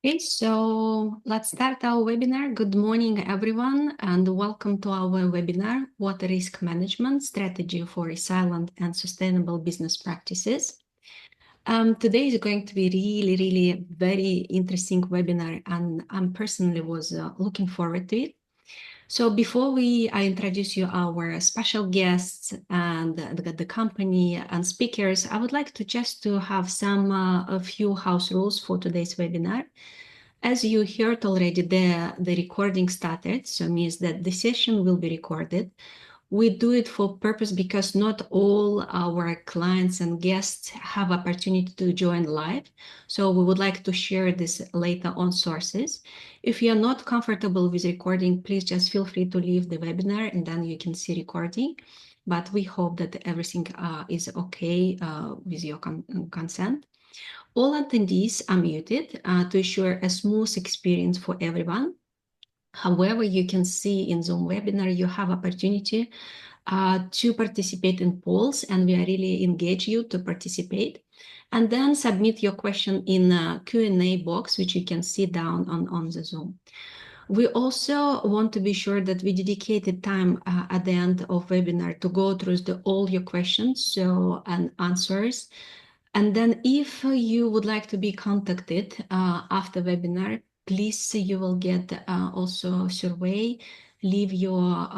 Okay, so let's start our webinar. Good morning, everyone, and welcome to our webinar, Water Risk Management Strategy for Resilient and Sustainable Business Practices. Today is going to be really very interesting webinar, and I personally was looking forward to it. So before I introduce you our special guests and the company and speakers, I would like to just to have a few house rules for today's webinar. As you heard already, the recording started, so it means that the session will be recorded. We do it for purpose because not all our clients and guests have opportunity to join live. So we would like to share this later on sources. If you're not comfortable with recording, please just feel free to leave the webinar and then you can see recording. But we hope that everything is okay with your consent. All attendees are muted to ensure a smooth experience for everyone. However, you can see in Zoom webinar, you have opportunity to participate in polls, and we are really engage you to participate. And then submit your question in a Q&A box, which you can see down on the Zoom. We also want to be sure that we dedicated time at the end of webinar to go through all your questions and answers. And then if you would like to be contacted after webinar, please, you will get also a survey, leave your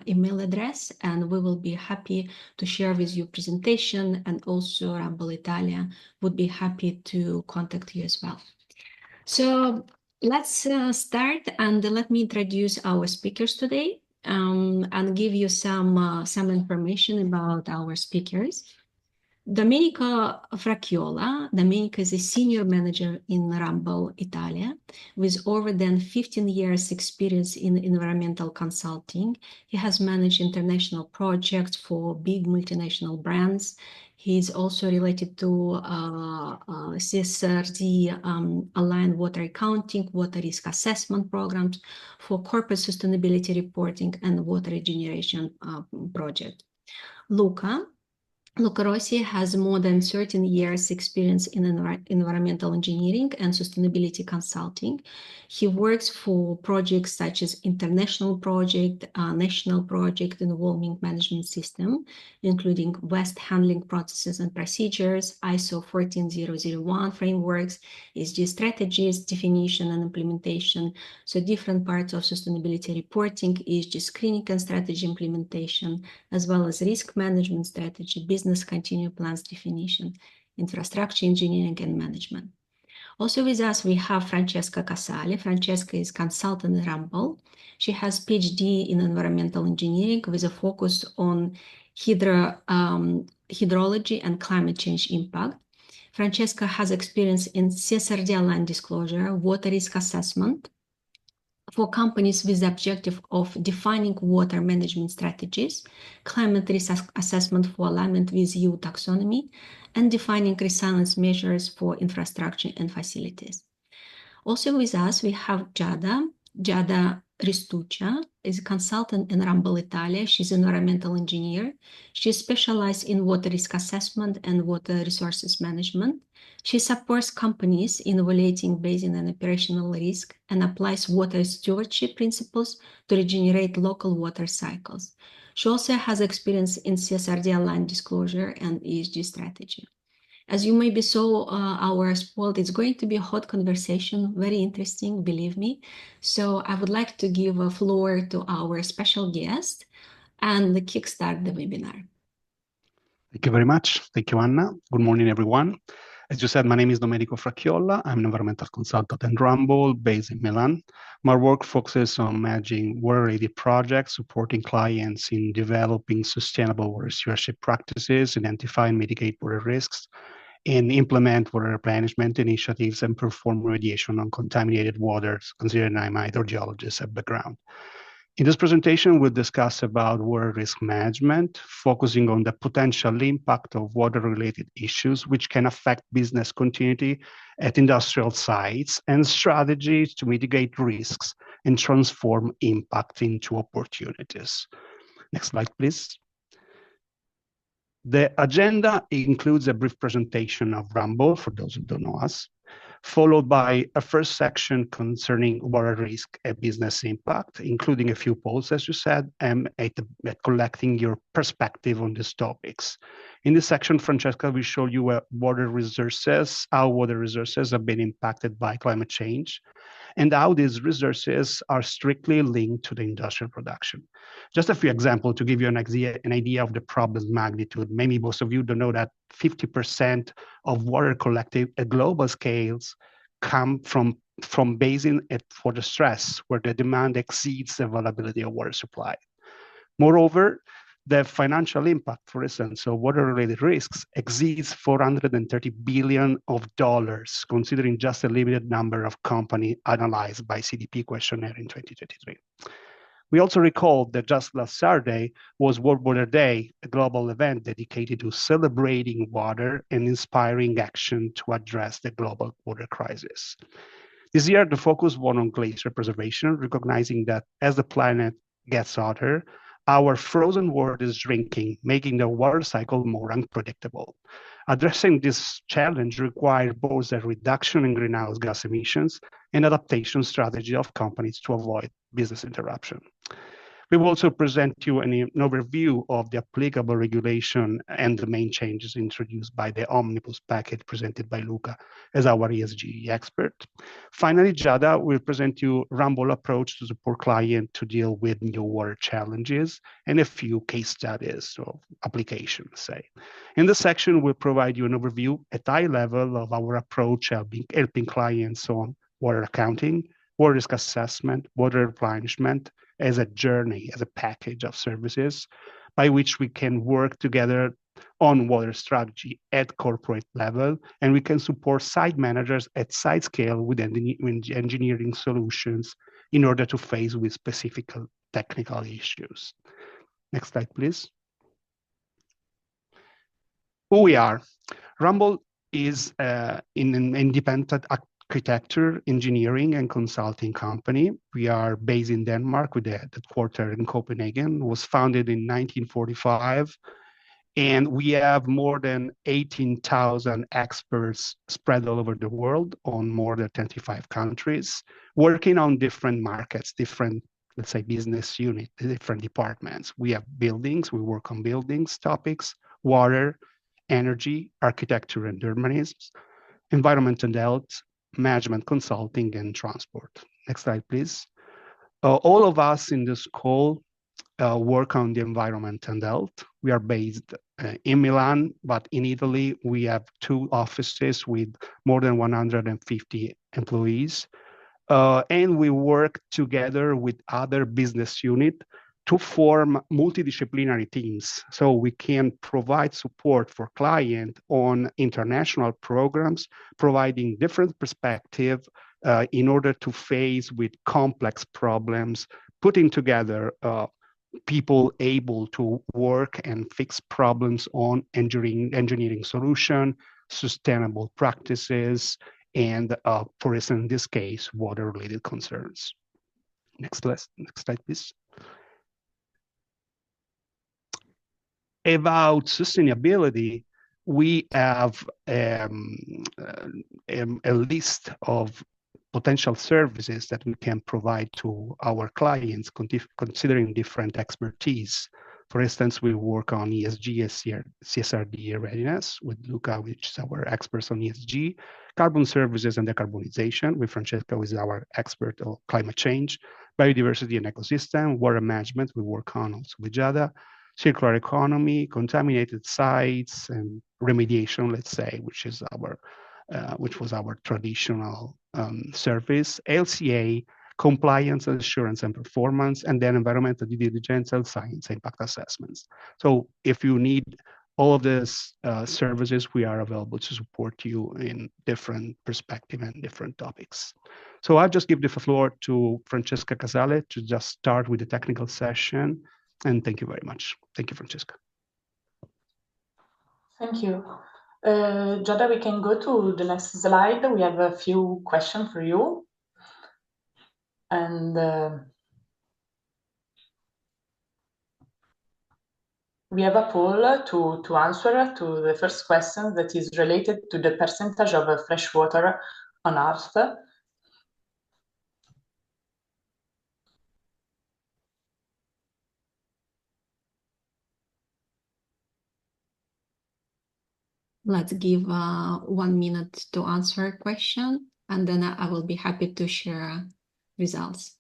email address, and we will be happy to share with you presentation, and also Ramboll Italia would be happy to contact you as well. So let's start, and let me introduce our speakers today and give you some information about our speakers. Domenico Fracchiola. Domenico is a senior manager in Ramboll Italia with over than 15 years experience in environmental consulting. He has managed international projects for big multinational brands. He is also related to CSRD aligned water accounting, water risk assessment programs for corporate sustainability reporting and water regeneration project. Luca Rossi has more than 13 years experience in environmental engineering and sustainability consulting. He works for projects such as international project, national project involving management system, including waste handling processes and procedures, ISO 14001 frameworks, ESG strategies, definition and implementation. So different parts of sustainability reporting, ESG screening and strategy implementation, as well as risk management strategy, business continuous plans definition, infrastructure engineering and management. Also with us, we have Francesca Casale. Francesca is consultant at Ramboll. She has PhD in environmental engineering with a focus on hydrology and climate change impact. Francesca has experience in CSRD aligned disclosure, water risk assessment, for companies with the objective of defining water management strategies, climate risk assessment for alignment with EU taxonomy, and defining resilience measures for infrastructure and facilities. Also with us, we have Giada Ristuccia is a consultant in Ramboll Italia. She's an environmental engineer. She specialized in water risk assessment and water resources management. She supports companies in evaluating basin and operational risk and applies water stewardship principles to regenerate local water cycles. She also has experience in CSRD-aligned disclosure and ESG strategy. As you maybe saw our spot, it's going to be a hot conversation, very interesting, believe me. So I would like to give a floor to our special guest and kickstart the webinar. Thank you very much. Thank you, Anna. Good morning, everyone. As you said, my name is Domenico Fracchiola. I'm an environmental consultant at Ramboll, based in Milan. My work focuses on managing water-related projects, supporting clients in developing sustainable water stewardship practices, identify and mitigate water risks, and implement water management initiatives and perform remediation on contaminated waters, considering I'm a hydrogeologist at background. In this presentation, we'll discuss about water risk management, focusing on the potential impact of water-related issues which can affect business continuity at industrial sites, and strategies to mitigate risks and transform impact into opportunities. Next slide, please. The agenda includes a brief presentation of Ramboll, for those who don't know us, followed by a first section concerning water risk and business impact, including a few polls, as you said, and at collecting your perspective on these topics. In this section, Francesca will show you how water resources have been impacted by climate change, and how these resources are strictly linked to the industrial production. Just a few examples to give you an idea of the problem's magnitude. Maybe most of you don't know that 50% of water collected at global scales come from basin for the stress, where the demand exceeds the availability of water supply. Moreover, the financial impact, for instance, of water-related risks exceeds $430 billion, considering just a limited number of companies analyzed by CDP questionnaire in 2023. We also recall that just last Saturday was World Water Day, a global event dedicated to celebrating water and inspiring action to address the global water crisis. This year, the focus was on glacier preservation, recognizing that as the planet gets hotter, our frozen world is shrinking, making the water cycle more unpredictable. Addressing this challenge requires both a reduction in greenhouse gas emissions and adaptation strategy of companies to avoid business interruption. We will also present you an overview of the applicable regulation and the main changes introduced by the omnibus package presented by Luca as our ESG expert. Finally, Giada will present you Ramboll approach to support clients to deal with new water challenges and a few case studies of applications, say. In this section, we'll provide you an overview at high level of our approach helping clients on water accounting, water risk assessment, water replenishment, as a journey, as a package of services by which we can work together on water strategy at corporate level, and we can support site managers at site scale with engineering solutions in order to face with specific technical issues. Next slide, please. Who we are. Ramboll is an independent architecture, engineering, and consulting company. We are based in Denmark with the headquarters in Copenhagen. It was founded in 1945, and we have more than 18,000 experts spread all over the world on more than 25 countries, working on different markets, different, let's say, business units, different departments. We have buildings, we work on buildings topics, water, energy, architecture and urbanism, environment and health, management consulting, and transport. Next slide, please. All of us in this call work on the environment and health. We are based in Milan, but in Italy, we have 2 offices with more than 150 employees. And we work together with other business units to form multidisciplinary teams, so we can provide support for clients on international programs, providing different perspective in order to face with complex problems, putting together people able to work and fix problems on engineering solution, sustainable practices, and for instance, in this case, water-related concerns. Next slide, please. About sustainability, we have a list of potential services that we can provide to our clients, considering different expertise. For instance, we work on ESG, CSRD readiness with Luca, which is our expert on ESG, carbon services and decarbonization with Francesca, who is our expert on climate change, biodiversity and ecosystem, water management, we work on also with Giada, circular economy, contaminated sites, and remediation, let's say, which was our traditional service, LCA, compliance, assurance, and performance, and then environmental due diligence and science impact assessments. So if you need all of these services, we are available to support you in different perspectives and different topics. So I'll just give the floor to Francesca Casale to just start with the technical session. And thank you very much. Thank you, Francesca. Thank you. Giada, we can go to the next slide. We have a few questions for you. And we have a poll to answer to the first question that is related to the percentage of fresh water on Earth. Let's give 1 minute to answer a question, and then I will be happy to share results.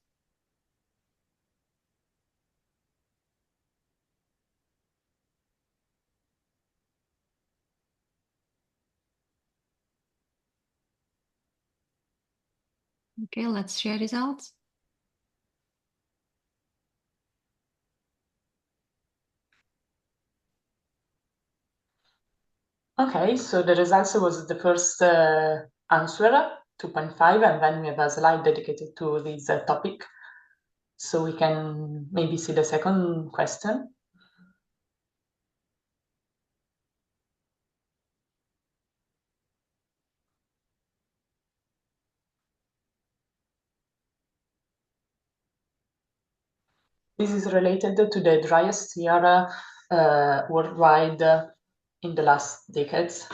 Okay, let's share results. Okay, so the results was the first answer, 2.5, and then we have a slide dedicated to this topic. So we can maybe see the second question. This is related to the driest year worldwide in the last decades.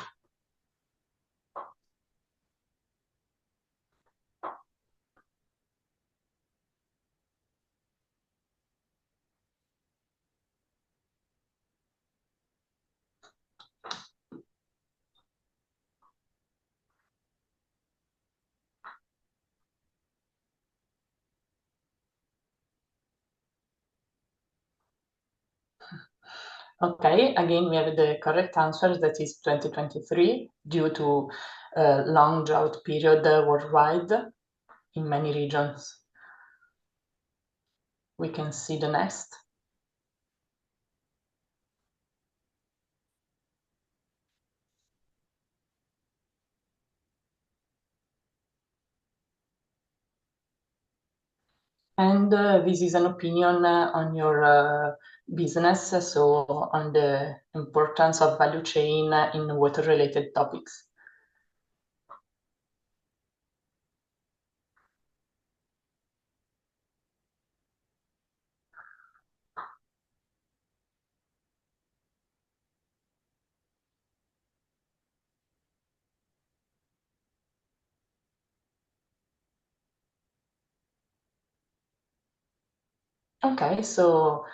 Okay, again, we have the correct answer, that is 2023, due to a long drought period worldwide in many regions. We can see the next. And this is an opinion on your business, so on the importance of value chain in water-related topics. Okay, so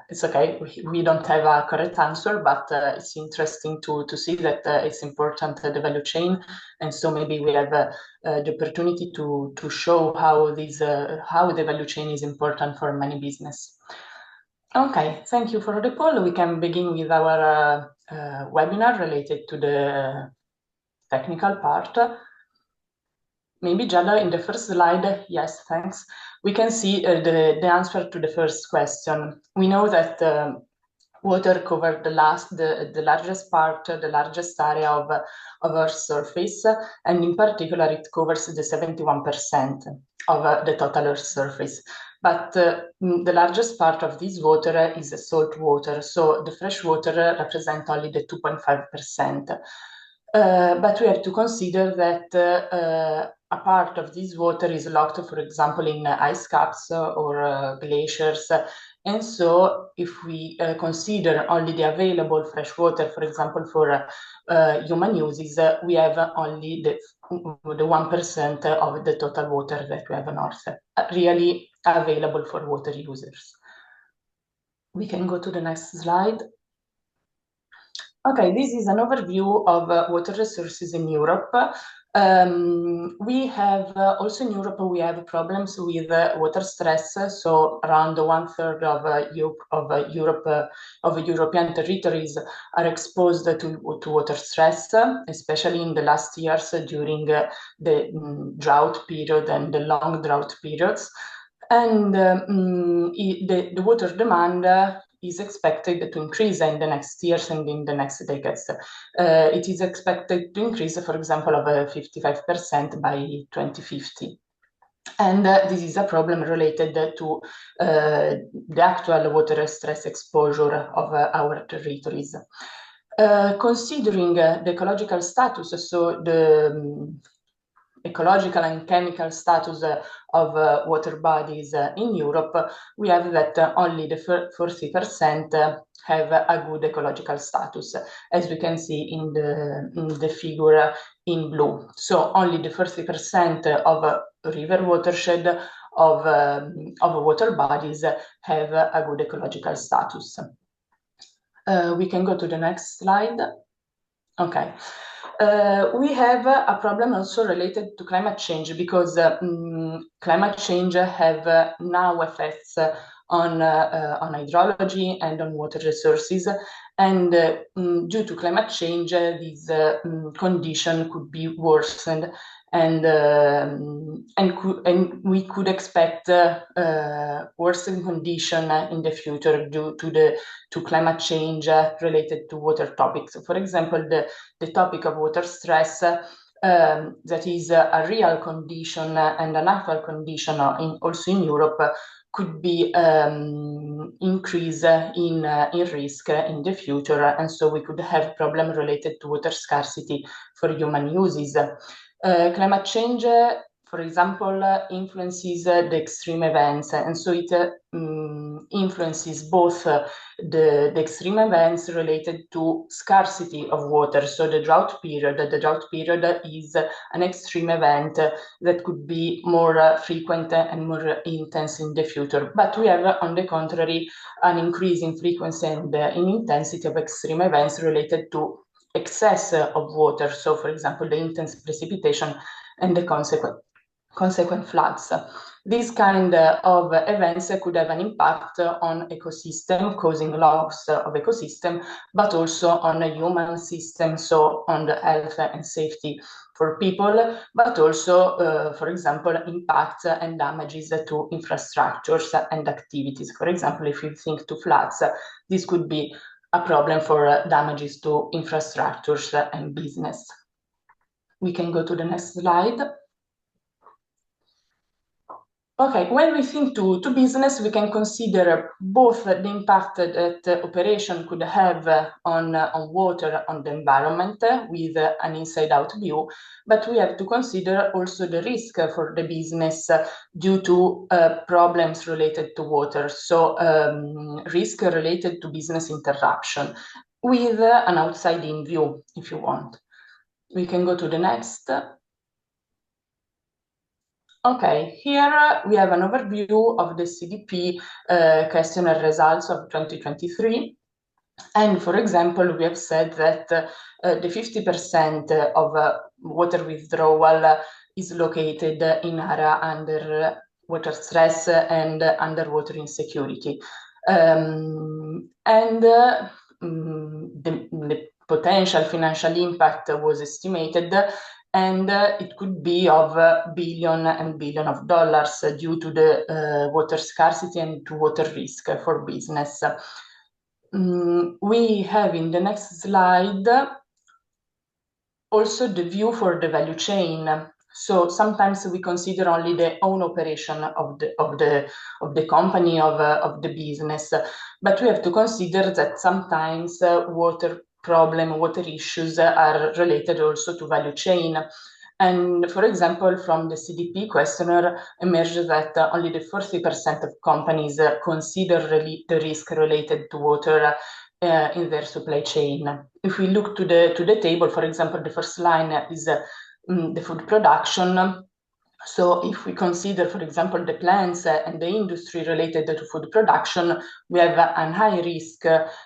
it's okay. We don't have a correct answer, but it's interesting to see that it's important, the value chain, and so maybe we have the opportunity to show how the value chain is important for many business. Okay, thank you for the poll. We can begin with our webinar related to the technical part. Maybe Giada, in the first slide, yes, thanks. We can see the answer to the first question. We know that water covers the largest part, the largest area of Earth's surface, and in particular, it covers the 71% of the total Earth's surface. But the largest part of this water is salt water, so the fresh water represents only the 2.5%. But we have to consider that a part of this water is locked, for example, in ice caps or glaciers. And so if we consider only the available fresh water, for example, for human uses, we have only the 1% of the total water that we have on Earth really available for water users. We can go to the next slide. Okay, this is an overview of water resources in Europe. We have also in Europe, we have problems with water stress. So around 1/3 of European territories are exposed to water stress, especially in the last years during the drought period and the long drought periods. And the water demand is expected to increase in the next years and in the next decades. It is expected to increase, for example, of 55% by 2050. And this is a problem related to the actual water stress exposure of our territories. Considering the ecological status, so the ecological and chemical status of water bodies in Europe, we have that only the 40% have a good ecological status, as we can see in the figure in blue. So only the 30% of river watershed of water bodies have a good ecological status. We can go to the next slide. Okay. We have a problem also related to climate change, because climate change have now effects on hydrology and on water resources, and due to climate change, this condition could be worsened, and we could expect worsened condition in the future due to climate change related to water topics. For example, the topic of water stress, that is a real condition and an actual condition also in Europe, could be increase in risk in the future, and so we could have problems related to water scarcity for human uses. Climate change, for example, influences the extreme events, and so it influences both the extreme events related to scarcity of water. So the drought period is an extreme event that could be more frequent and more intense in the future. But we have, on the contrary, an increase in frequency and in intensity of extreme events related to excess of water. So, for example, the intense precipitation and the consequent floods. These kind of events could have an impact on ecosystem, causing loss of ecosystem, but also on a human system, so on the health and safety for people, but also, for example, impact and damages to infrastructures and activities. For example, if you think to floods, this could be a problem for damages to infrastructures and business. We can go to the next slide. Okay, when we think to business, we can consider both the impact that operation could have on water, on the environment, with an inside-out view, but we have to consider also the risk for the business due to problems related to water, so risk related to business interruption, with an outside-in view, if you want. We can go to the next. Okay, here we have an overview of the CDP questionnaire results of 2023. And for example, we have said that the 50% of water withdrawal is located in area under water stress and underwater insecurity. The potential financial impact was estimated, and it could be of billion and billion of dollars due to the water scarcity and to water risk for business. We have in the next slide also the view for the value chain. So sometimes we consider only the own operation of the company, of the business, but we have to consider that sometimes water issues are related also to value chain. And for example, from the CDP questionnaire emerged that only the 40% of companies consider the risk related to water in their supply chain. If we look to the table, for example, the first line is the food production. So if we consider, for example, the plants and the industry related to food production, we have a high risk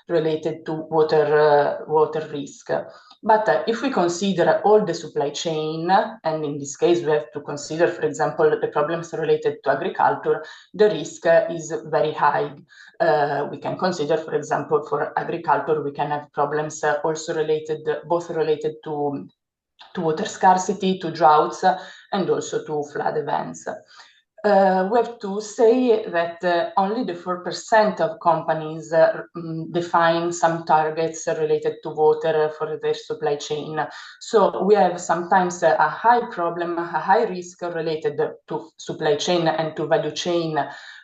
related to water risk. But if we consider all the supply chain, and in this case we have to consider, for example, the problems related to agriculture, the risk is very high. We can consider, for example, for agriculture, we can have problems also both related to water scarcity, to droughts, and also to flood events. We have to say that only the 4% of companies define some targets related to water for their supply chain. So we have sometimes a high problem, a high risk related to supply chain and to value chain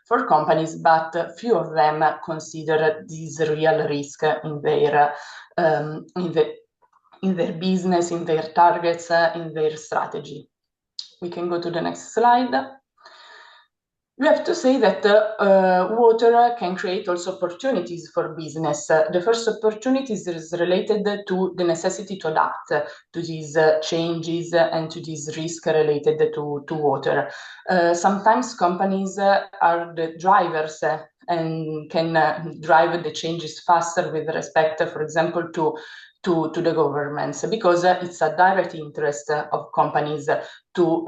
for companies, but few of them consider this real risk in their business, in their targets, in their strategy. We can go to the next slide. we have to say that water can create also opportunities for business. The first opportunity is related to the necessity to adapt to these changes and to these risks related to water. Sometimes companies are the drivers and can drive the changes faster with respect, for example, to the governments, because it's a direct interest of companies to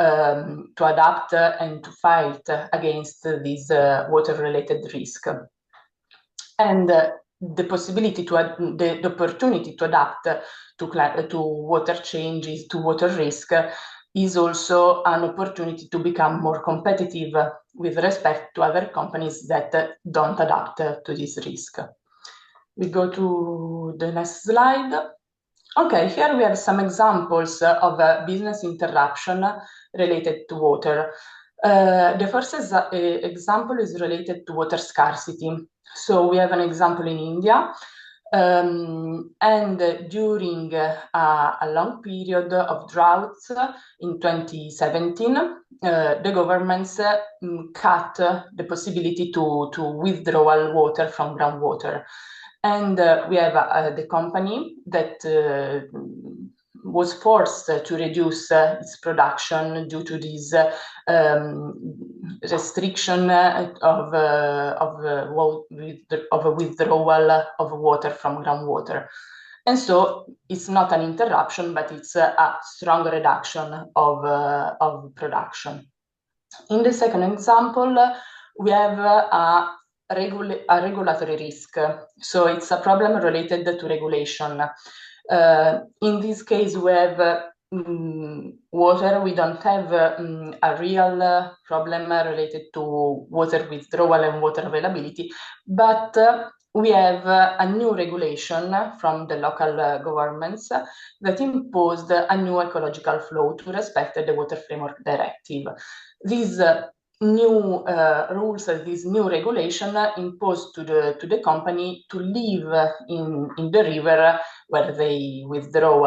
adapt and to fight against this water-related risk. And the possibility the opportunity to adapt to water changes, to water risk, is also an opportunity to become more competitive with respect to other companies that don't adapt to this risk. We go to the next slide. Okay, here we have some examples of business interruption related to water. The first example is related to water scarcity. So we have an example in India, and during a long period of droughts in 2017, the governments cut the possibility to withdraw water from groundwater. And we have the company that was forced to reduce its production due to this restriction of withdrawal of water from groundwater. And so it's not an interruption, but it's a strong reduction of production. In the second example, we have a regulatory risk. So it's a problem related to regulation. In this case, we have water. We don't have a real problem related to water withdrawal and water availability, but we have a new regulation from the local governments that imposed a new ecological flow to respect the Water Framework Directive. These new rules, this new regulation imposed to the company to leave in the river where they withdraw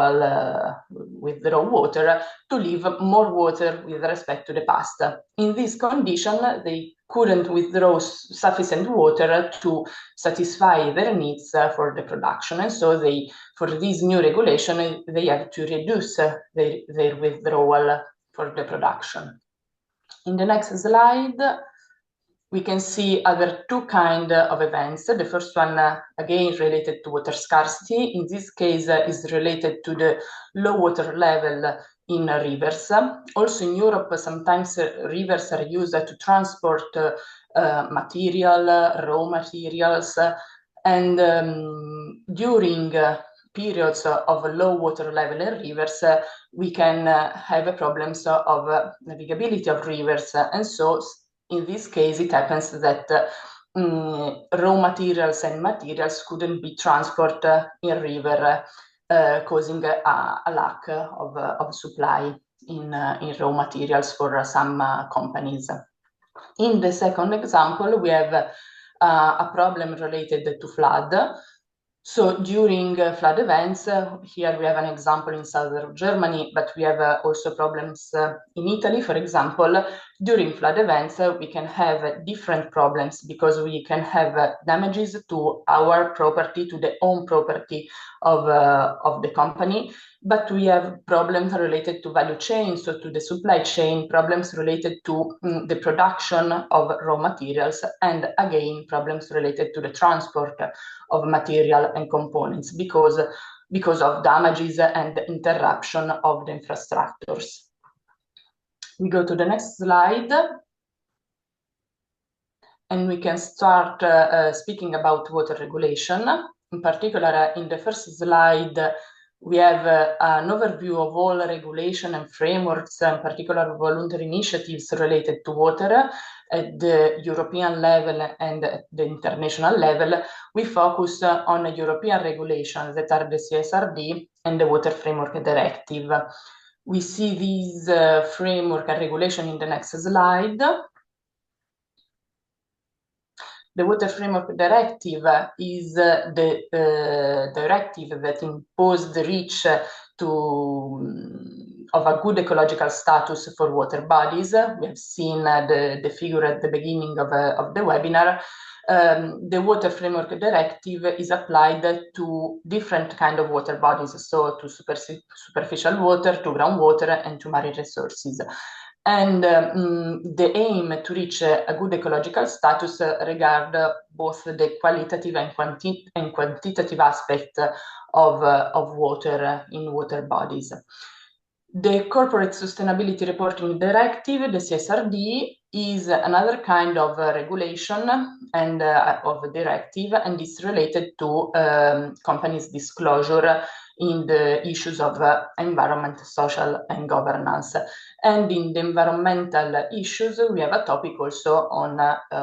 water, to leave more water with respect to the past. In this condition, they couldn't withdraw sufficient water to satisfy their needs for the production. And so for this new regulation, they have to reduce their withdrawal for the production. In the next slide, we can see other two kinds of events. The first one, again, related to water scarcity. In this case, is related to the low water level in rivers. Also in Europe, sometimes rivers are used to transport material, raw materials, and during periods of low water level in rivers, we can have problems of navigability of rivers. And so in this case, it happens that raw materials and materials couldn't be transported in river, causing a lack of supply in raw materials for some companies. In the second example, we have a problem related to flood. So during flood events, here we have an example in southern Germany, but we have also problems in Italy, for example. During flood events, we can have different problems because we can have damages to our property, to the own property of the company, but we have problems related to value chain, so to the supply chain, problems related to the production of raw materials, and again, problems related to the transport of material and components because of damages and interruption of the infrastructures. We go to the next slide. And we can start speaking about water regulation. In particular, in the first slide, we have an overview of all regulation and frameworks, in particular voluntary initiatives related to water at the European level and at the international level. We focus on European regulations that are the CSRD and the Water Framework Directive. We see these framework and regulation in the next slide. The Water Framework Directive is the directive that imposed the reach to a good ecological status for water bodies. We have seen the figure at the beginning of the webinar. The Water Framework Directive is applied to different kind of water bodies, so to superficial water, to groundwater, and to marine resources. And the aim to reach a good ecological status regard both the qualitative and quantitative aspect of water in water bodies. The Corporate Sustainability Reporting Directive, the CSRD, is another kind of regulation and of a directive, and is related to companies' disclosure in the issues of environment, social, and governance. And in the environmental issues, we have a topic also on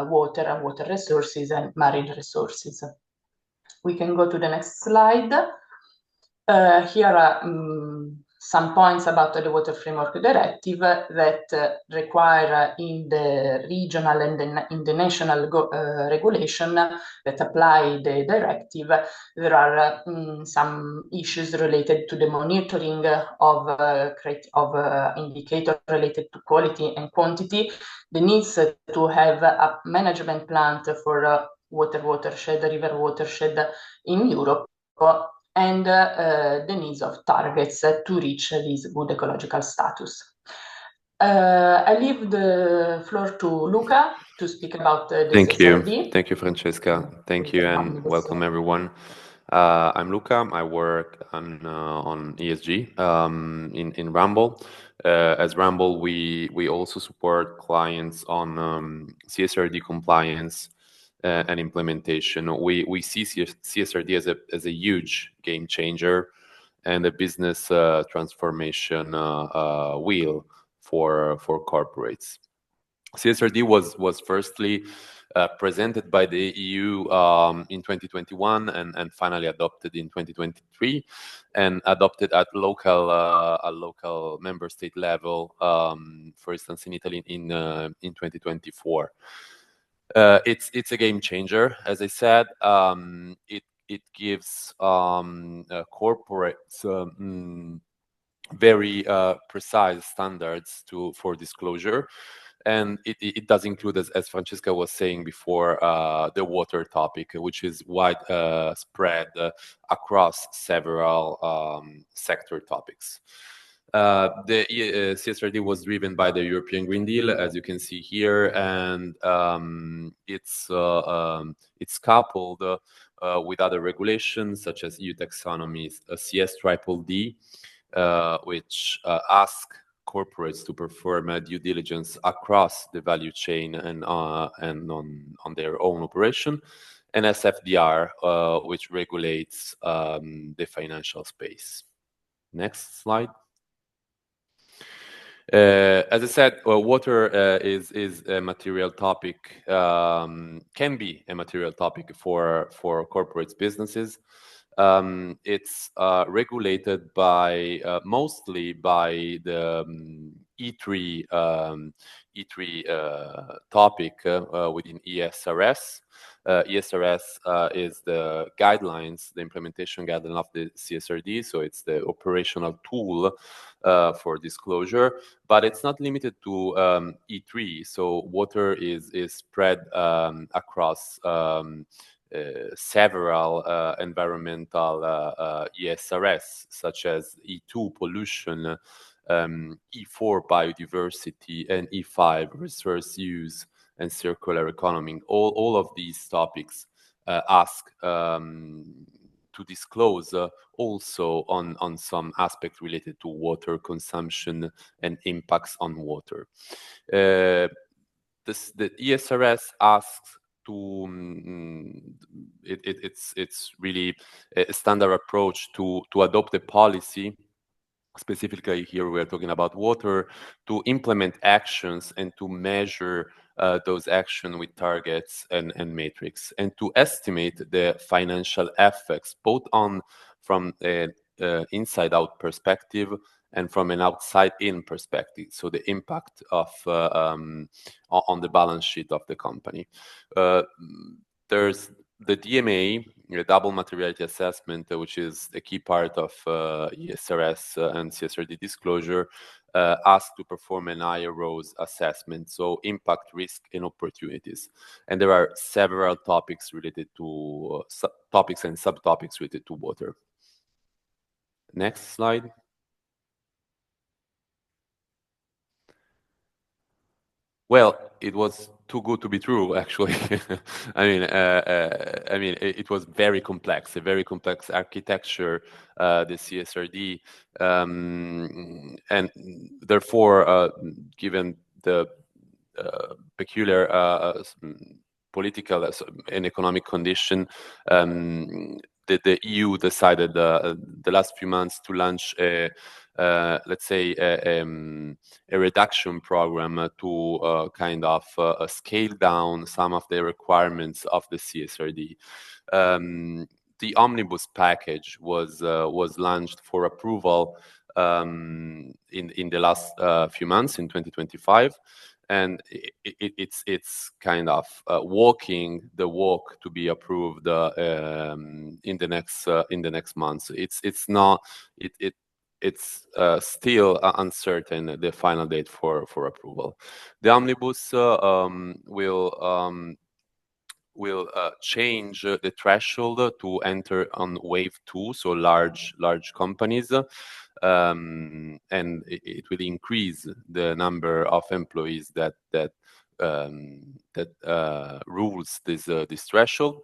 water and water resources and marine resources. We can go to the next slide. Here are some points about the Water Framework Directive that require in the regional and in the national regulation that apply the directive. There are some issues related to the monitoring of indicators related to quality and quantity, the needs to have a management plan for watershed, river watershed in Europe, and the needs of targets to reach this good ecological status. I leave the floor to Luca to speak about the CSRD. Thank you, Francesca. Thank you, and welcome everyone. I'm Luca. I work on ESG in Ramboll. As Ramboll, we also support clients on CSRD compliance and implementation. We see CSRD as a huge game changer and a business transformation wheel for corporates. CSRD was firstly presented by the EU in 2021 and finally adopted in 2023, and adopted at local member state level, for instance in Italy in 2024. It's a game changer, as I said. It gives corporates very precise standards for disclosure, and it does include, as Francesca was saying before, the water topic, which is wide spread across several sector topics. The CSRD was driven by the European Green Deal, as you can see here, and it's coupled with other regulations such as EU taxonomy, CS-DDD, which ask corporates to perform due diligence across the value chain and on their own operation, and SFDR, which regulates the financial space. Next slide. As I said, water is a material topic, can be a material topic for corporate businesses. It's regulated by mostly by the E3 topic within ESRS. ESRS is the guidelines, the implementation guideline of the CSRD, so it's the operational tool for disclosure, but it's not limited to E3. So water is spread across several environmental ESRS, such as E2 pollution, E4 biodiversity, and E5 resource use and circular economy. All of these topics ask to disclose also on some aspect related to water consumption and impacts on water. The ESRS asks to it's really a standard approach to adopt a policy. Specifically here we are talking about water, to implement actions and to measure those actions with targets and metrics, and to estimate the financial effects both from an inside-out perspective and from an outside-in perspective, so the impact of on the balance sheet of the company. There's the DMA, double materiality assessment, which is a key part of ESRS and CSRD disclosure, asked to perform an IRO's assessment, so impact, risk, and opportunities. And there are several topics related to topics and subtopics related to water. Next slide. Well, it was too good to be true, actually. I mean, it was very complex, a very complex architecture, the CSRD, and therefore, given the peculiar political and economic condition, the EU decided the last few months to launch a let's say a reduction program to kind of scale down some of the requirements of the CSRD. The omnibus package was launched for approval in the last few months in 2025. And it's kind of walking the walk to be approved in the next months. It's not it's still uncertain the final date for approval. The omnibus will change the threshold to enter on wave 2, so large companies. And it will increase the number of employees that rules this threshold.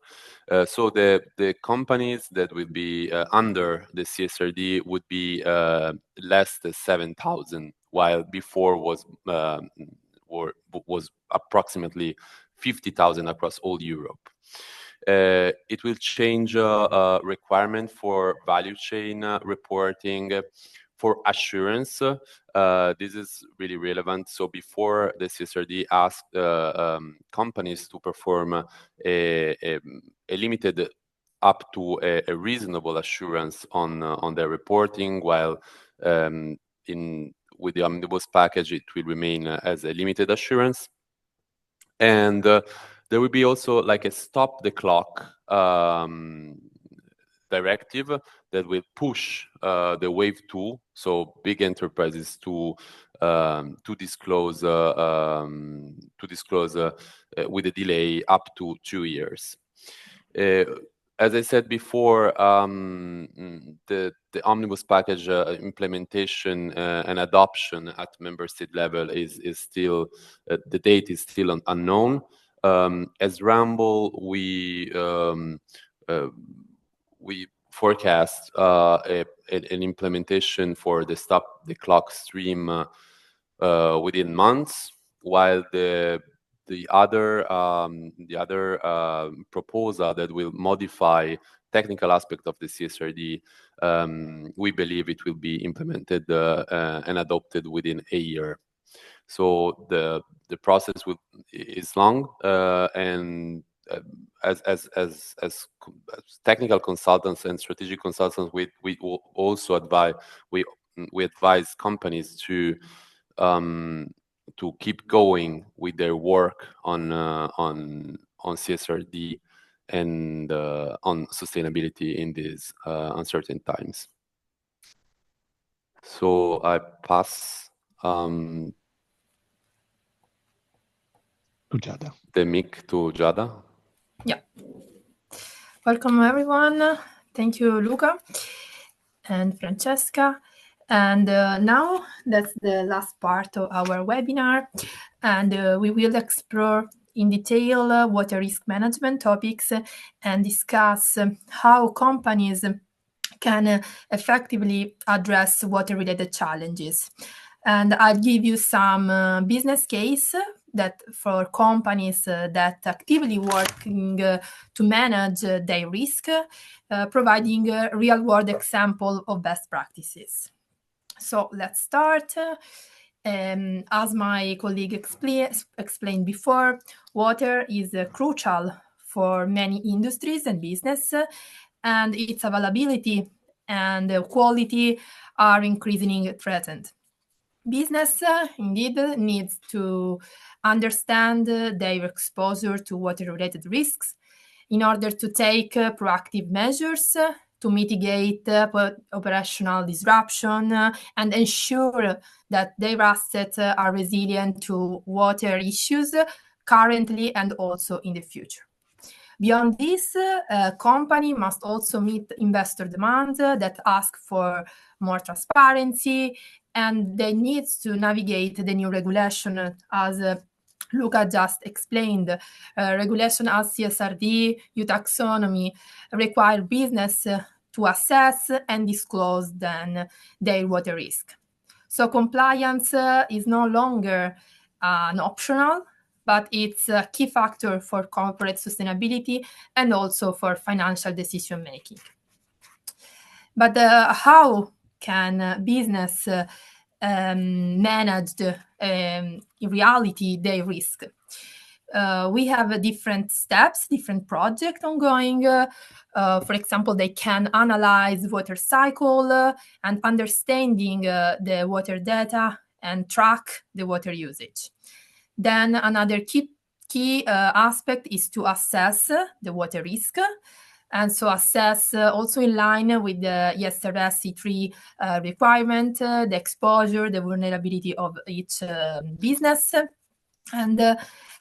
So the companies that will be under the CSRD would be less than 7,000, while before was approximately 50,000 across all Europe. It will change requirement for value chain reporting, for assurance. This is really relevant. So before the CSRD asked companies to perform a limited up to a reasonable assurance on their reporting, while with the omnibus package it will remain as a limited assurance. And there will be also like a stop the clock directive that will push the wave 2, so big enterprises to disclose with a delay up to 2 years. As I said before, the omnibus package implementation and adoption at member state level is still the date is still unknown. As Ramboll, we forecast an implementation for the stop the clock stream within months, while the other proposal that will modify technical aspect of the CSRD, we believe it will be implemented and adopted within a year. So the process is long, and as technical consultants and strategic consultants, we also advise companies to keep going with their work on CSRD and on sustainability in these uncertain times. So I pass to Giada. The mic to Giada. Yeah. Welcome everyone. Thank you, Luca and Francesca. And now that's the last part of our webinar, and we will explore in detail water risk management topics and discuss how companies can effectively address water-related challenges. And I'll give you some business case that for companies that actively working to manage their risk, providing a real-world example of best practices. So let's start. As my colleague explained before, water is crucial for many industries and business, and its availability and quality are increasingly threatened. Business indeed needs to understand their exposure to water-related risks in order to take proactive measures to mitigate operational disruption and ensure that their assets are resilient to water issues currently and also in the future. Beyond this, a company must also meet investor demands that ask for more transparency, and they need to navigate the new regulation as Luca just explained. Regulation as CSRD, EU taxonomy require business to assess and disclose then their water risk. So compliance is no longer an optional, but it's a key factor for corporate sustainability and also for financial decision making. But how can business manage in reality their risk? We have different steps, different projects ongoing. For example, they can analyze water cycle and understanding the water data and track the water usage. Then another key aspect is to assess the water risk. And so assess also in line with the ESRS C3 requirement, the exposure, the vulnerability of each business. And a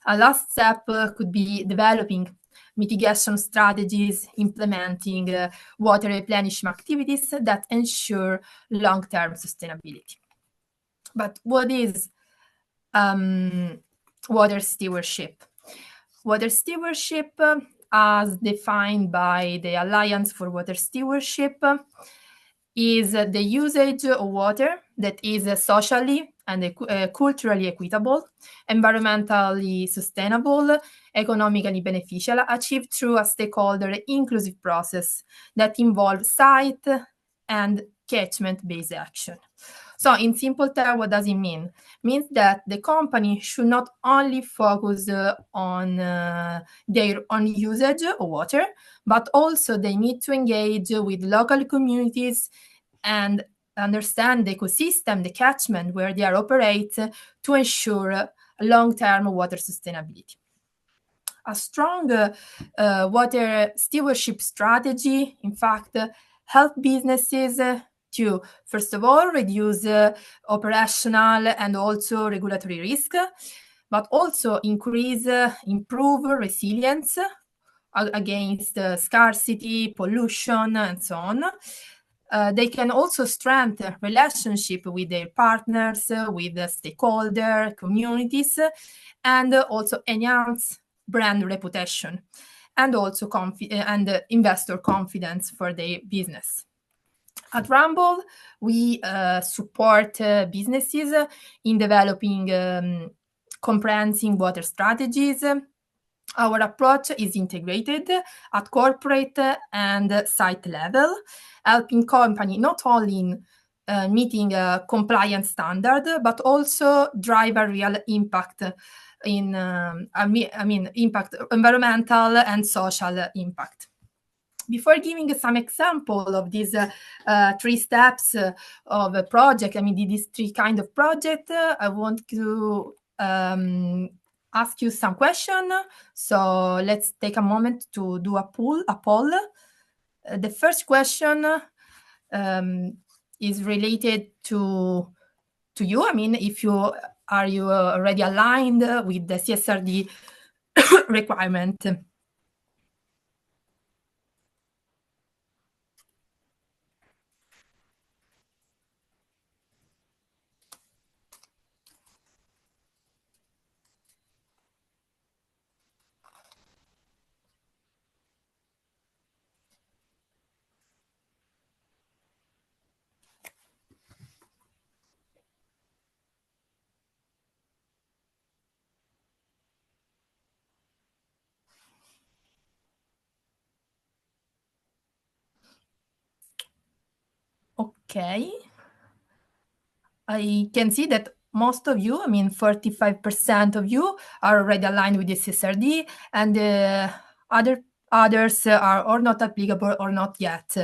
last step could be developing mitigation strategies, implementing water replenishment activities that ensure long-term sustainability. But what is water stewardship? Water stewardship, as defined by the Alliance for Water Stewardship, is the usage of water that is socially and culturally equitable, environmentally sustainable, economically beneficial, achieved through a stakeholder inclusive process that involves site and catchment-based action. So in simple terms, what does it mean? It means that the company should not only focus on their own usage of water, but also they need to engage with local communities and understand the ecosystem, the catchment where they are operate to ensure long-term water sustainability. A strong water stewardship strategy, in fact, help businesses to, first of all, reduce operational and also regulatory risk, but also improve resilience against scarcity, pollution, and so on. They can also strengthen relationship with their partners, with the stakeholder communities, and also enhance brand reputation, and also investor confidence for their business. At Ramboll, we support businesses in developing comprehensive water strategies. Our approach is integrated at corporate and site level, helping company not only in meeting a compliance standard, but also drive a real impact in, impact, environmental and social impact. Before giving some example of these 3 steps of a project, these 3 kind of project, I want to ask you some question. So let's take a moment to do a poll. The first question is related to you. If you are already aligned with the CSRD requirement? Okay, I can see that most of you, 45% of you are already aligned with the CSRD, and others are or not applicable or not yet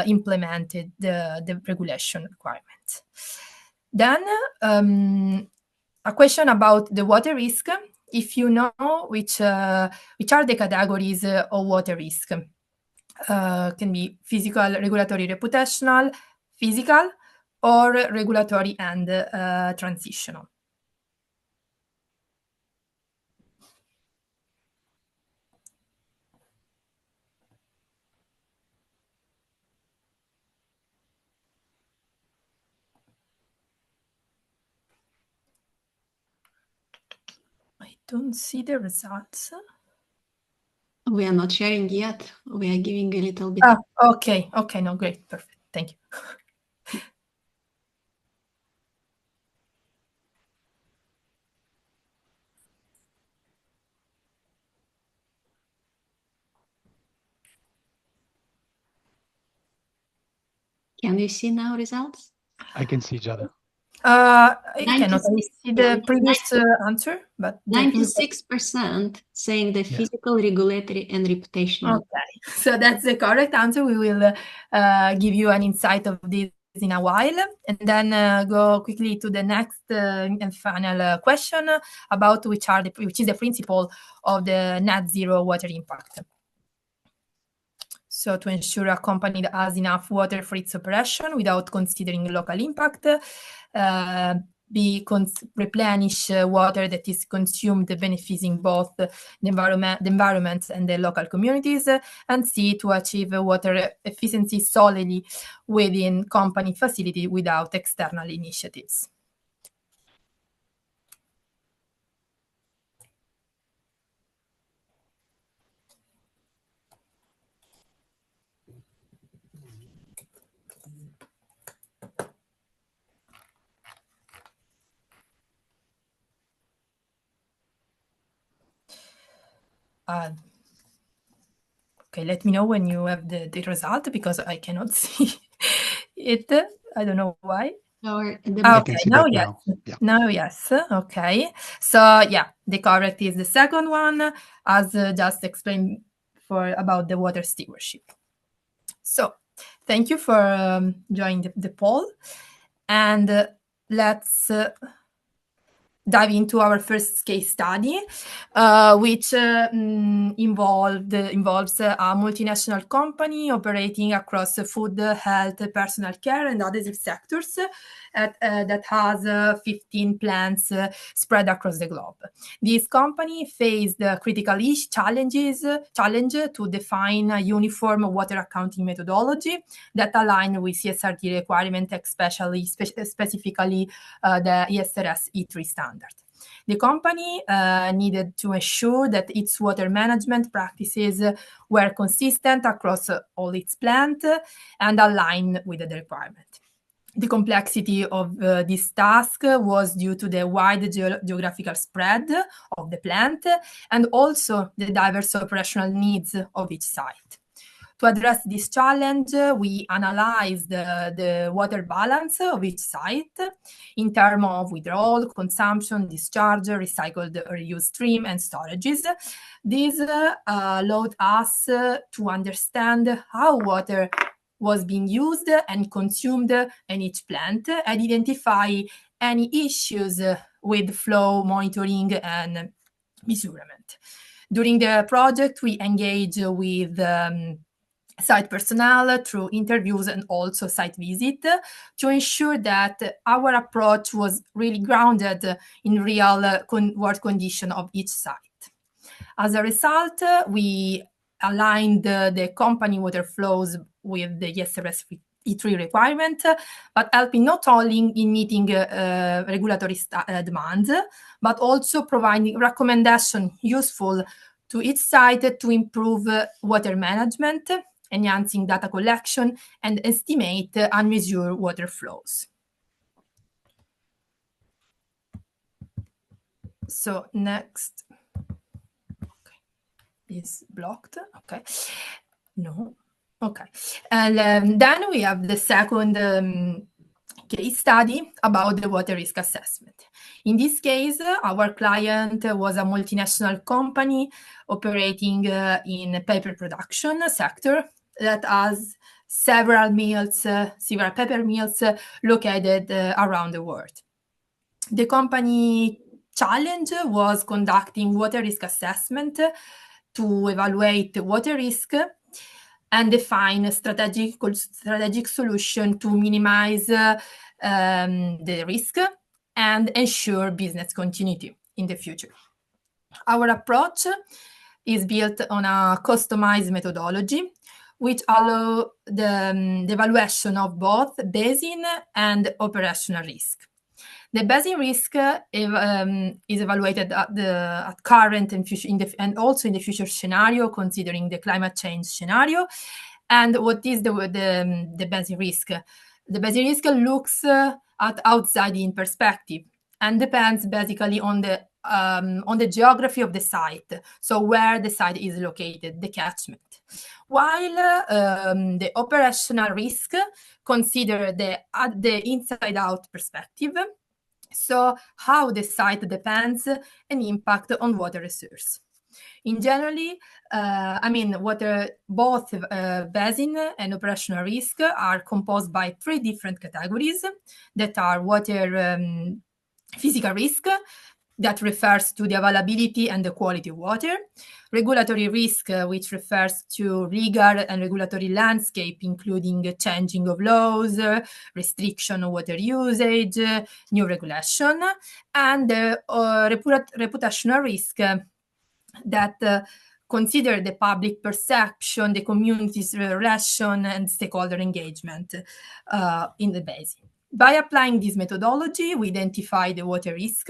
implemented the regulation requirements. Then a question about the water risk if you know which are the categories of water risk. Can be physical, regulatory, reputational, physical, or regulatory and transitional. I don't see the results. We are not sharing yet. We are giving a little bit. Okay. No, great. Perfect. Thank you. Can you see now results? I can see each other. I cannot see the previous answer, but 96% saying the physical, regulatory, and reputational. Okay, so that's the correct answer. We will give you an insight of this in a while, and then go quickly to the next and final question about which is the principle of the net zero water impact. So to ensure a company that has enough water for its operation without considering local impact, replenish water that is consumed, benefiting both the environment and the local communities, and C, to achieve water efficiency solely within company facility without external initiatives. Okay, let me know when you have the result, because I cannot see it. I don't know why. Okay, now yes. Yeah. Now yes. Okay. So yeah, the correct is the second one, as just explained about the water stewardship. So thank you for joining the poll, and let's dive into our first case study, which involves a multinational company operating across food, health, personal care, and adhesive sectors that has 15 plants spread across the globe. This company faced the critical challenge to define a uniform water accounting methodology that align with CSRD requirement, specifically the ESRS E3 standard. The company needed to ensure that its water management practices were consistent across all its plants and aligned with the requirement. The complexity of this task was due to the wide geographical spread of the plant and also the diverse operational needs of each site. To address this challenge, we analyzed the water balance of each site in terms of withdrawal, consumption, discharge, recycled or reused stream, and storages. This allowed us to understand how water was being used and consumed in each plant and identify any issues with flow monitoring and measurement. During the project, we engaged with site personnel through interviews and also site visit to ensure that our approach was really grounded in real world condition of each site. As a result, we aligned the company water flows with the ESRS E3 requirement, but helping not only in meeting regulatory demands, but also providing recommendations useful to each site to improve water management, enhancing data collection, and estimate unmeasured water flows. So next, okay, is blocked. Okay, no, okay, and then we have the second case study about the water risk assessment. In this case, our client was a multinational company operating in paper production sector that has several paper mills located around the world. The company challenge was conducting water risk assessment to evaluate water risk and define a strategic solution to minimize the risk and ensure business continuity in the future. Our approach is built on a customized methodology, which allows the evaluation of both basin and operational risk. The basin risk is evaluated at current and future and also in the future scenario, considering the climate change scenario. And what is the basin risk? The basin risk looks at outside-in perspective and depends basically on the geography of the site, so where the site is located, the catchment. While the operational risk consider the inside-out perspective, so how the site depends and impact on water resource. In generally, both basin and operational risk are composed by 3 different categories that are water physical risk, that refers to the availability and the quality of water, regulatory risk, which refers to legal and regulatory landscape, including changing of laws, restriction of water usage, new regulation, and reputational risk that consider the public perception, the community's relation, and stakeholder engagement in the basin. By applying this methodology, we identify the water risk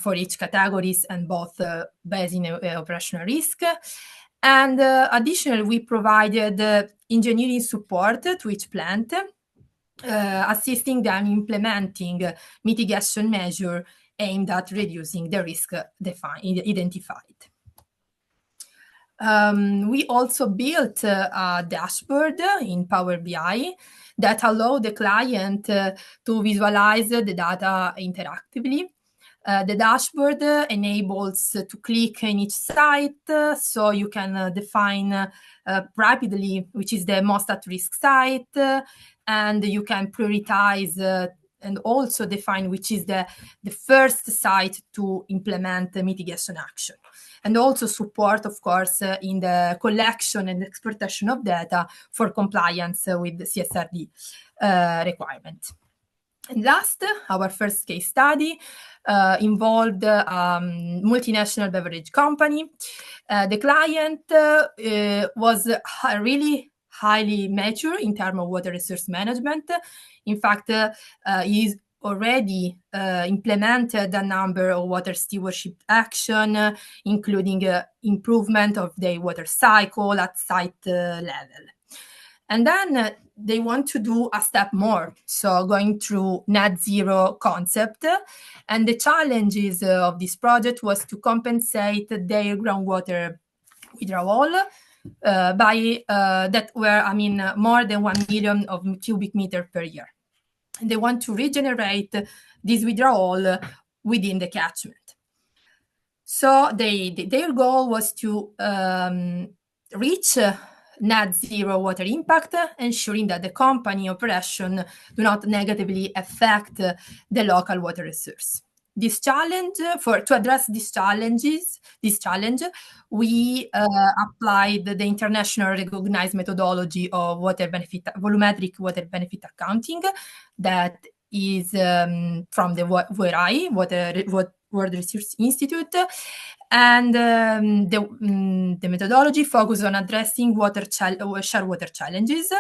for each categories and both basin and operational risk. And additionally, we provided engineering support to each plant, assisting them implementing mitigation measures aimed at reducing the risk identified. We also built a dashboard in Power BI that allow the client to visualize the data interactively. The dashboard enables to click in each site, so you can define rapidly which is the most at-risk site, and you can prioritize and also define which is the first site to implement the mitigation action. And also support, of course, in the collection and exploitation of data for compliance with the CSRD requirement. And last, our first case study involved a multinational beverage company. The client was really highly mature in terms of water resource management. In fact, he's already implemented a number of water stewardship action, including improvement of the water cycle at site level. And then they want to do a step more, so going through net zero concept. And the challenges of this project was to compensate their groundwater withdrawal by that were, more than 1 million of cubic meter per year. And they want to regenerate this withdrawal within the catchment. So their goal was to reach net zero water impact, ensuring that the company operation do not negatively affect the local water resource. This challenge, to address this challenge, we applied the international recognized methodology of volumetric water benefit accounting that is from the WRI, World Resource Institute. And the methodology focuses on addressing share water challenges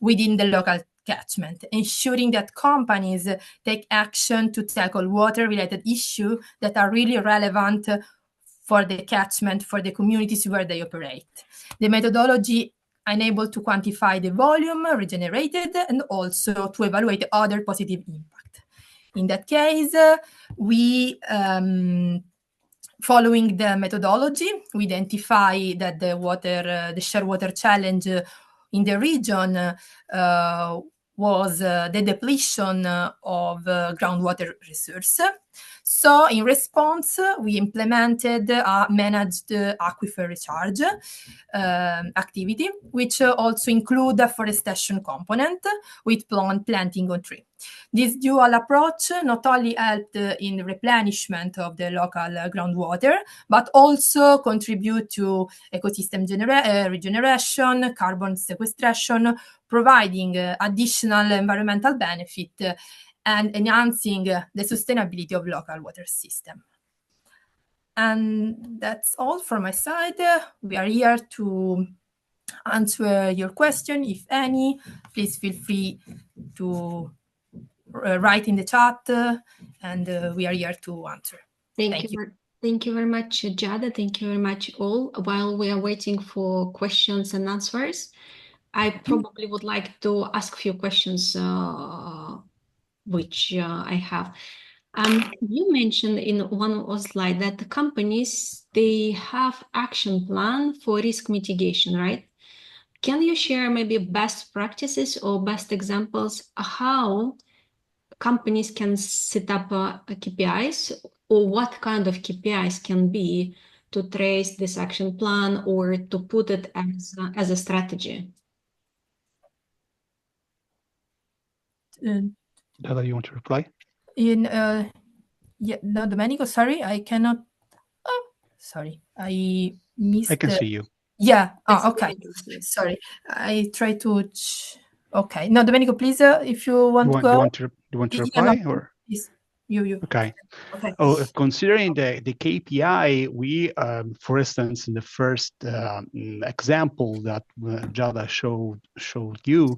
within the local catchment, ensuring that companies take action to tackle water-related issues that are really relevant for the catchment, for the communities where they operate. The methodology enables to quantify the volume regenerated and also to evaluate other positive impact. In that case, we following the methodology, we identify that the share water challenge in the region was the depletion of groundwater resource. So in response, we implemented a managed aquifer recharge activity, which also include a forestation component with planting on tree. This dual approach not only helped in replenishment of the local groundwater, but also contribute to ecosystem regeneration, carbon sequestration, providing additional environmental benefit and enhancing the sustainability of local water system. And that's all from my side. We are here to answer your question, if any. Please feel free to write in the chat, and we are here to answer. Thank you. Thank you very much, Giada. Thank you very much, all. While we are waiting for questions and answers, I probably would like to ask a few questions, which I have. You mentioned in one slide that the companies, they have action plan for risk mitigation, right? Can you share maybe best practices or best examples how companies can set up KPIs, or what kind of KPIs can be to trace this action plan or to put it as a strategy? Giada, you want to reply? Yeah, no, Domenico, sorry, I cannot. Oh, sorry, I missed. I can see you. Yeah. Oh, okay. Sorry, I try to. Okay. No, Domenico, please, if you want to go. Do you want to reply, no, or? please. You. Okay. Okay. Oh, considering the KPI, we, for instance, in the first example that Giada showed you,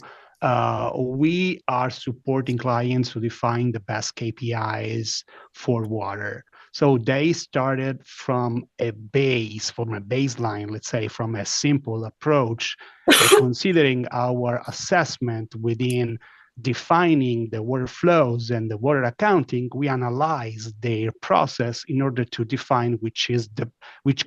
we are supporting clients to define the best KPIs for water. So they started from a baseline, let's say, from a simple approach, considering our assessment within defining the water flows and the water accounting. We analyze their process in order to define which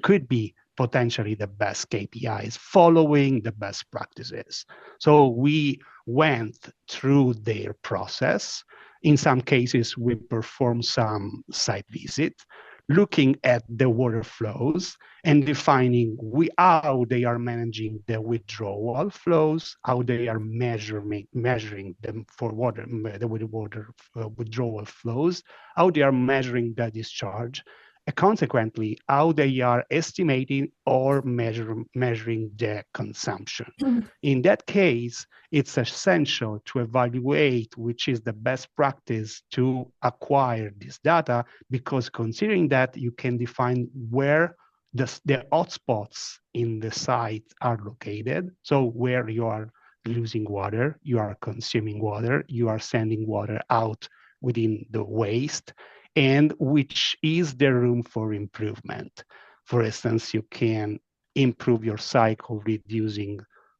could be potentially the best KPIs, following the best practices. So we went through their process. In some cases, we performed some site visit, looking at the water flows and defining how they are managing the withdrawal flows, how they are measuring them for water, the water withdrawal flows, how they are measuring the discharge, and consequently, how they are estimating or measuring the consumption. In that case, it's essential to evaluate which is the best practice to acquire this data, because considering that, you can define where the hotspots in the site are located. So where you are losing water, you are consuming water, you are sending water out within the waste, and which is the room for improvement. For instance, you can improve your cycle reducing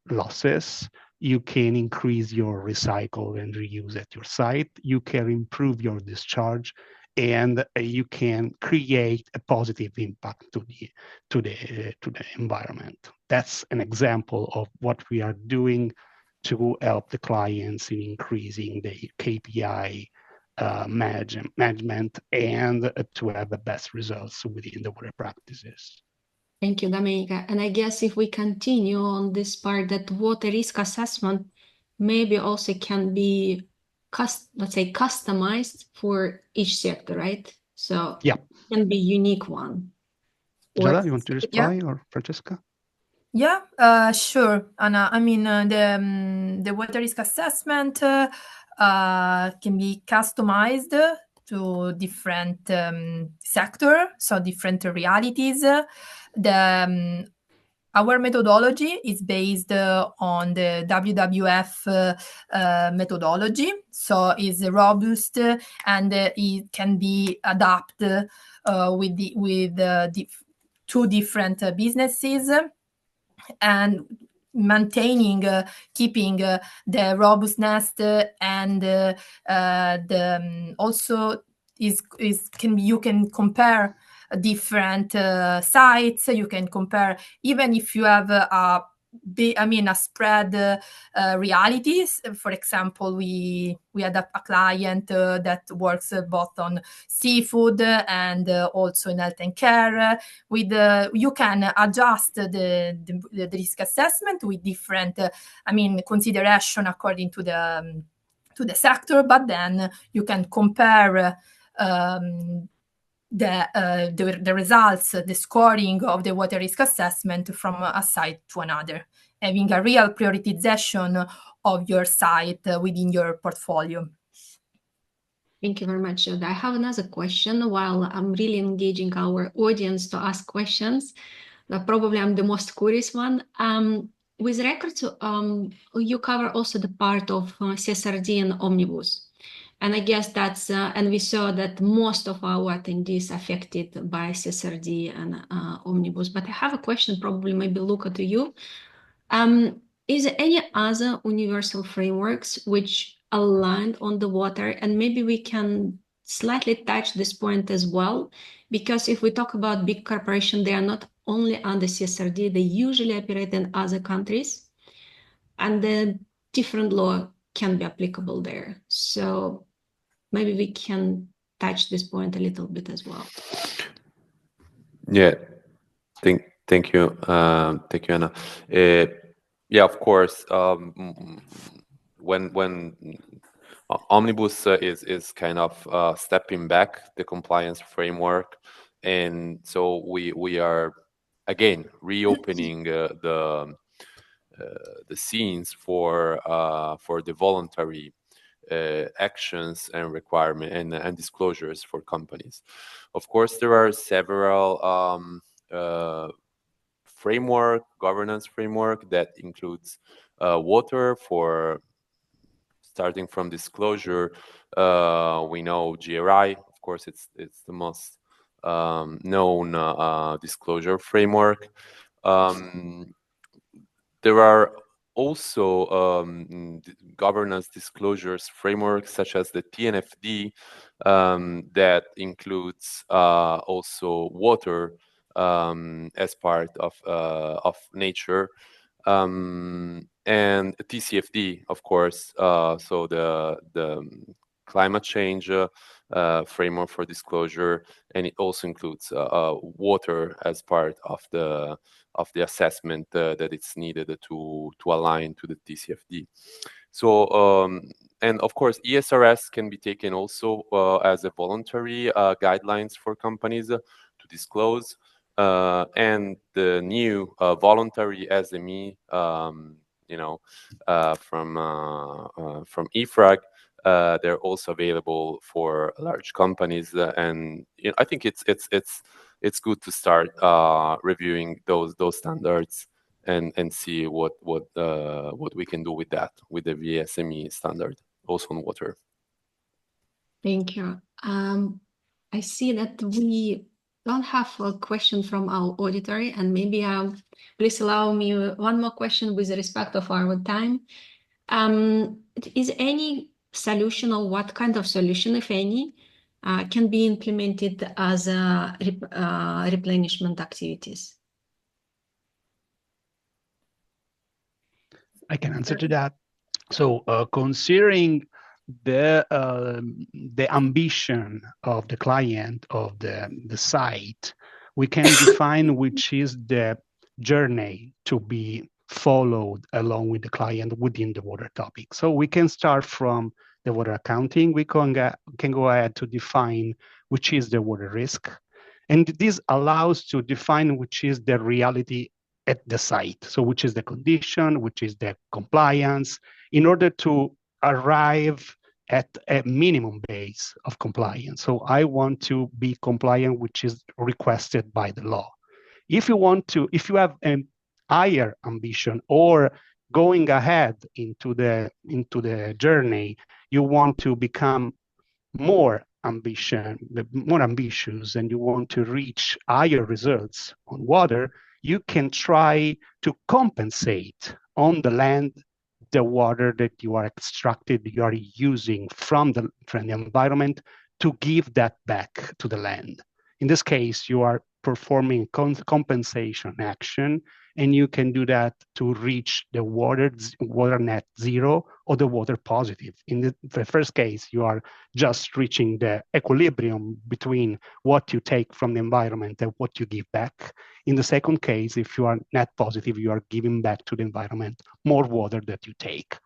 losses. You can increase your recycle and reuse at your site. You can improve your discharge, and you can create a positive impact to the environment. That's an example of what we are doing to help the clients in increasing the KPI management and to have the best results within the water practices. Thank you, Domenica. And I guess if we continue on this part, that water risk assessment maybe also can be, let's say, customized for each sector, right? So yeah, it can be unique one. Giada, you want to reply, or Francesca? Yeah, sure, Anna. I mean, the water risk assessment can be customized to different sector, so different realities. Our methodology is based on the WWF methodology, so it's robust and it can be adapted with two different businesses, and maintaining, keeping the robustness, and also you can compare different sites. You can compare, even if you have a spread realities. For example, we had a client that works both on seafood and also in health and care. You can adjust the risk assessment with different consideration according to the to the sector, but then you can compare the results, the scoring of the water risk assessment from a site to another, having a real prioritization of your site within your portfolio. Thank you very much, Jod. I have another question while I'm really engaging our audience to ask questions. Probably I'm the most curious one. With records, you cover also the part of CSRD and Omnibus. And I guess that's, and we saw that most of our attendees affected by CSRD and Omnibus. But I have a question, probably maybe Luca to you. Is there any other universal frameworks which aligned on the water? And maybe we can slightly touch this point as well, because if we talk about big corporations, they are not only under CSRD, they usually operate in other countries, and the different law can be applicable there. So maybe we can touch this point a little bit as well. Yeah, thank you. Thank you, Anna. Yeah, of course. When Omnibus is kind of stepping back the compliance framework, and so we are again reopening the scenes for the voluntary actions and requirement and disclosures for companies. Of course, there are several governance framework that includes water for starting from disclosure. We know GRI, of course, it's the most known disclosure framework. There are also governance disclosures frameworks such as the TNFD that includes also water as part of nature, and TCFD, of course. So the climate change framework for disclosure, and it also includes water as part of the assessment that it's needed to align to the TCFD. So and of course ESRS can be taken also as a voluntary guidelines for companies to disclose, and the new voluntary SME from EFRAG, they're also available for large companies, and I think it's good to start reviewing those standards and see what we can do with that, with the VSME standard, also on water. Thank you. I see that we don't have a question from our auditory, and maybe please allow me one more question with respect of our time. Is any solution, or what kind of solution, if any, can be implemented as replenishment activities? I can answer to that. So considering the ambition of the client, of the site, we can define which is the journey to be followed along with the client within the water topic. So we can start from the water accounting. We can go ahead to define which is the water risk. And this allows to define which is the reality at the site. So which is the condition, which is the compliance, in order to arrive at a minimum base of compliance. So I want to be compliant, which is requested by the law. If you have a higher ambition, or going ahead into the journey, you want to become more ambitious, and you want to reach higher results on water, you can try to compensate on the land the water that you are using from the environment, to give that back to the land. In this case, you are performing compensation action, and you can do that to reach the water net zero or the water positive. In the first case, you are just reaching the equilibrium between what you take from the environment and what you give back. In the second case, if you are net positive, you are giving back to the environment more water that you take.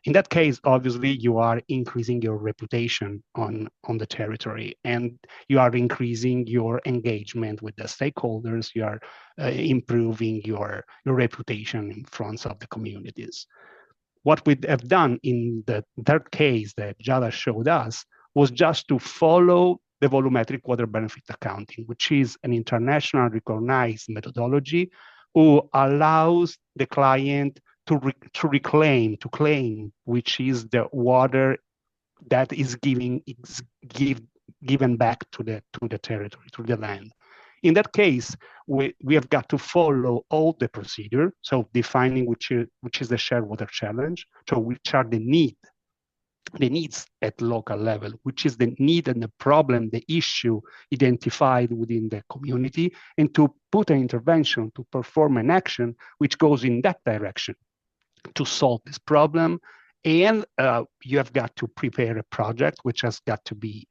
In that case, obviously, you are increasing your reputation on the territory, and you are increasing your engagement with the stakeholders. You are improving your reputation in front of the communities. What we have done in the third case that Jada showed us was just to follow the volumetric water benefit accounting, which is an international recognized methodology who allows the client to claim which is the water that is given back to the territory, to the land. In that case, we have got to follow all the procedure, so defining which is the shared water challenge, so which are the needs at local level, which is the need and the problem, the issue identified within the community, and to put an intervention, to perform an action which goes in that direction to solve this problem. And you have got to prepare a project which has got to be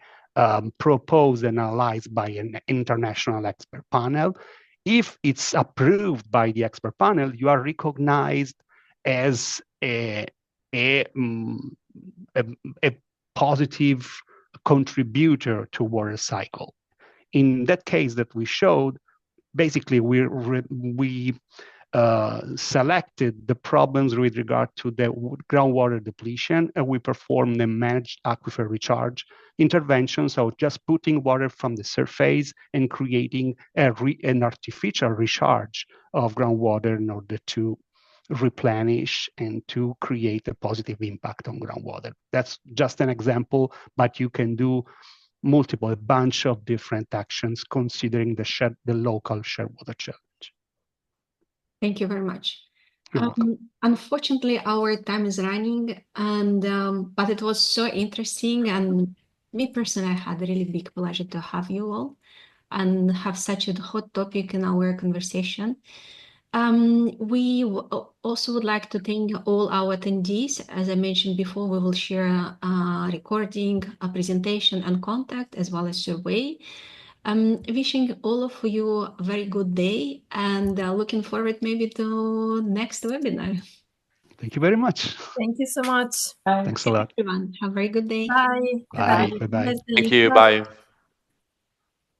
proposed and analyzed by an international expert panel. If it's approved by the expert panel, you are recognized as a positive contributor to water cycle. In that case that we showed, basically we selected the problems with regard to the groundwater depletion, and we performed a managed aquifer recharge intervention. So just putting water from the surface and creating an artificial recharge of groundwater in order to replenish and to create a positive impact on groundwater. That's just an example, but you can do a bunch of different actions considering the local shared water challenge. Thank you very much. You're welcome. Unfortunately, our time is running, and but it was so interesting, and me personally, I had a really big pleasure to have you all and have such a hot topic in our conversation. We also would like to thank all our attendees. As I mentioned before, we will share a recording, a presentation, and contact, as well as survey. Wishing all of you a very good day, and looking forward maybe to next webinar. Thank you very much. Thank you so much. Bye. Thanks a lot. Everyone, have a very good day. Bye. Bye. Bye. Bye. Thank you. Bye.